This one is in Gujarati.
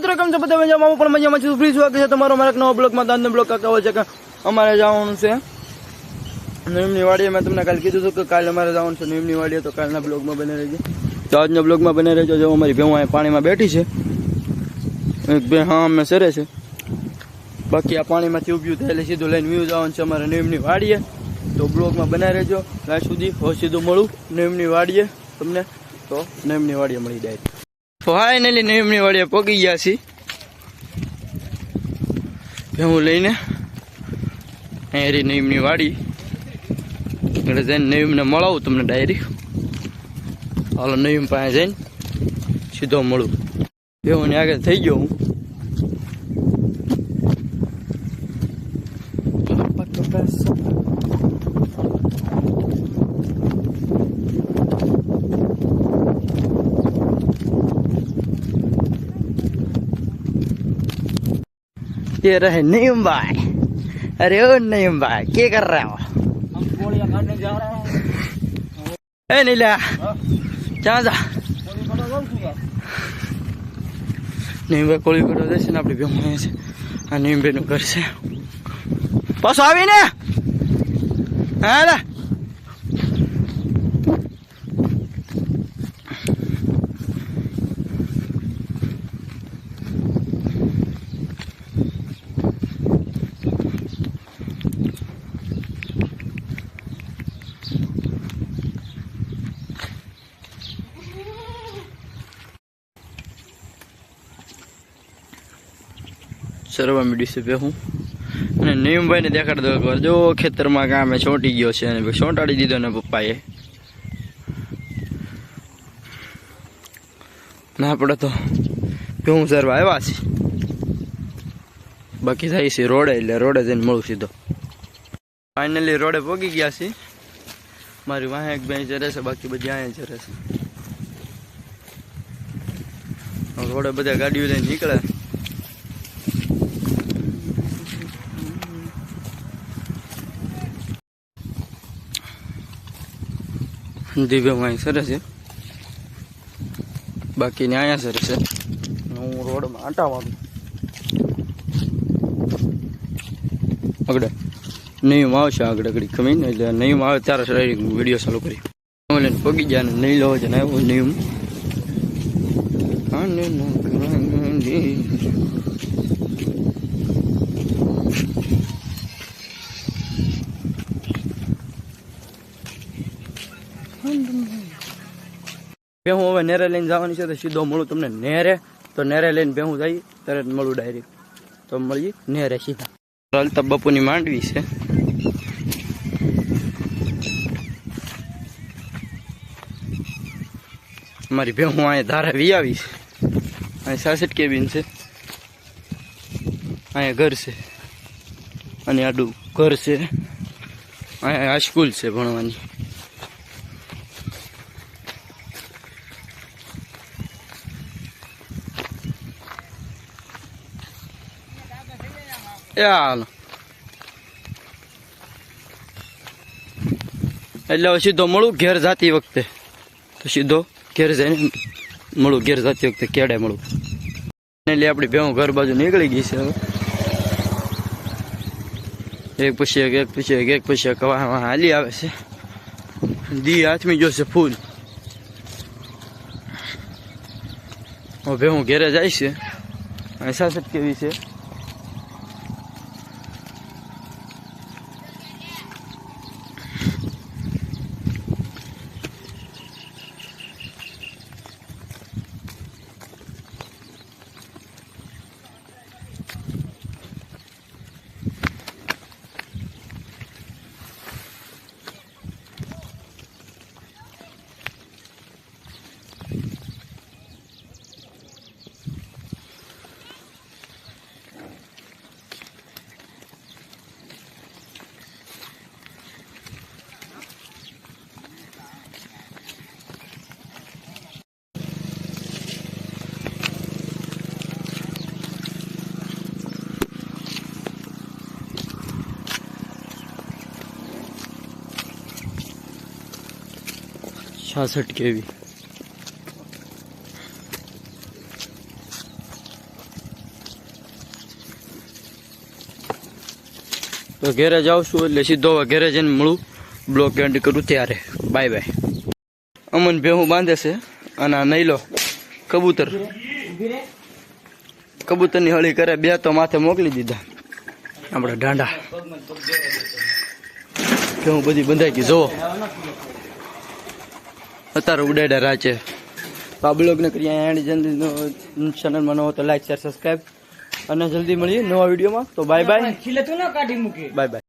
મિત્રો કેમ છો બધા મજામાં? પણ મજામાં છું. ફ્રી સ્વાગત છે તમારો મારા નવા બ્લોગમાં. તો આજનો બ્લોગ કાકા હોય છે કે અમારે જવાનું છે નીમની વાડીએ. મેં તમને કાલે કીધું હતું કે કાલે અમારે જવાનું છે નીમની વાડીએ, તો કાલના બ્લોગમાં બને રહેજો. તો આજના બ્લોગમાં બને રહેજો. જો અમારી ભેહું અહીં પાણીમાં બેઠી છે, એક બે હા અમે સરે છે, બાકી આ પાણીમાંથી ઉભ્યું થયેલી સીધું લઈને વ્યૂ જવાનું છે અમારે નીમની વાડીએ. તો બ્લોગમાં બનાવી રહેજો ત્યાં સુધી. હવે સીધું મળું નીમની વાડીએ તમને. તો નીમની વાડીએ મળી જાય. ફાઇનલી નીમની વાડીએ પગી ગયા છીએ ભેહું લઈને. અહીં નીમની વાડી એટલે જઈને નીમને મળાવું તમને ડાયરી. હાલો નીમ પાસે જઈને સીધો મળું. ભેહુંની આગળ થઈ ગયો હું. ये रहे नईम भाई. अरे ओ नईम भाई क्या कर रहे हो? हम गोलियां खाने जा रहे हैं। ए नीला क्या जा नईम भाई कोली करो जैसे अपनी भેહું છે. આ નઈમ ભાઈ નું ઘર છે. પાછો આવીને હા લે સરવા મીડી છે ભેહું. અને નીમભાઈને દેખાડ દો એકવાર. જો ખેતરમાં કામે છોંટી ગયો છે અને છોંટાડી દીધો ને પપ્પાએ. ના પડે તો ભેહું સરવા આવ્યા છે. બાકી થાય છે રોડે, એટલે રોડે જઈને મળું સીધો. ફાઇનલી રોડે પહોંચી ગયા છે. મારી વાહે એક બેન ચરે છે, બાકી બધી અહીંયા ચરે છે. રોડે બધા ગાડીઓ લઈને નીકળે. દિવ્ય અહીં સરસ છે, બાકીની અહીંયા સરસ છે. હું રોડમાં આંટા મારું. આગળ નહીં આવશે, આગળ આગળ ખમીને એટલે નહીં આવે ત્યારે શરીર વિડીયો ચાલુ કરી લઈને પગી ગયા ને નહીં લો છે ને એવું નિયમ. ભેહું હવે નેરે લઈને જવાની છે, તો સીધો મળું તમને નેરે. તો નેરે લઈને ભેહું જાય તરત મળું ડાયરેક્ટ. તો મળીએ નેરે સીધા. અલ્તાફ બાપુની માંડવી છે. મારી ભેહું અહીંયા ધારા વી આવી છે. અહીંયા 66 કેબિન છે, અહીંયા ઘર છે, અને આડું ઘર છે. અહીંયા આ સ્કૂલ છે ભણવાની. હાલો એટલે હવે સીધો મળું ઘેર જાતી વખતે. તો સીધો ઘેર જઈને મળું. ઘેર જાતી વખતે કેડે મળું. એટલે આપણી ભેહું ઘર બાજુ નીકળી ગઈ છે હવે. એક પછી એક, એક પછી એક, એક પછી એક હાલી આવે છે. દી હાથમી જોશે ફૂલ. હવે ભેહું ઘેરે જાય છે. 66 કેવી છે. छासठ केवी તો ઘેરે જાઉં છું એટલે સીધો હવે ઘેરે જઈને મળું, બ્લોગ એન્ડ કરું ત્યારે. Bye bye. અમન ભેહું બાંધે છે અને આ નહીં લો કબૂતર, કબૂતરની હળી કરે, 2 તો માથે મોકલી દીધા આપણે ઢાંડા. ભેહું બધી બંધાઈ ગઈ જોવો, અત્યારે ઉડાડ્યા રાચે. તો આ બ્લોગને કરીએ એન્ડ. જલ્દી ચેનલમાં ન હો તો લાઈક શેર સબસ્ક્રાઈબ, અને જલ્દી મળીએ નવા વિડીયોમાં. તો બાય બાય. ખીલે તું ના કાઢી મૂકે. Bye bye.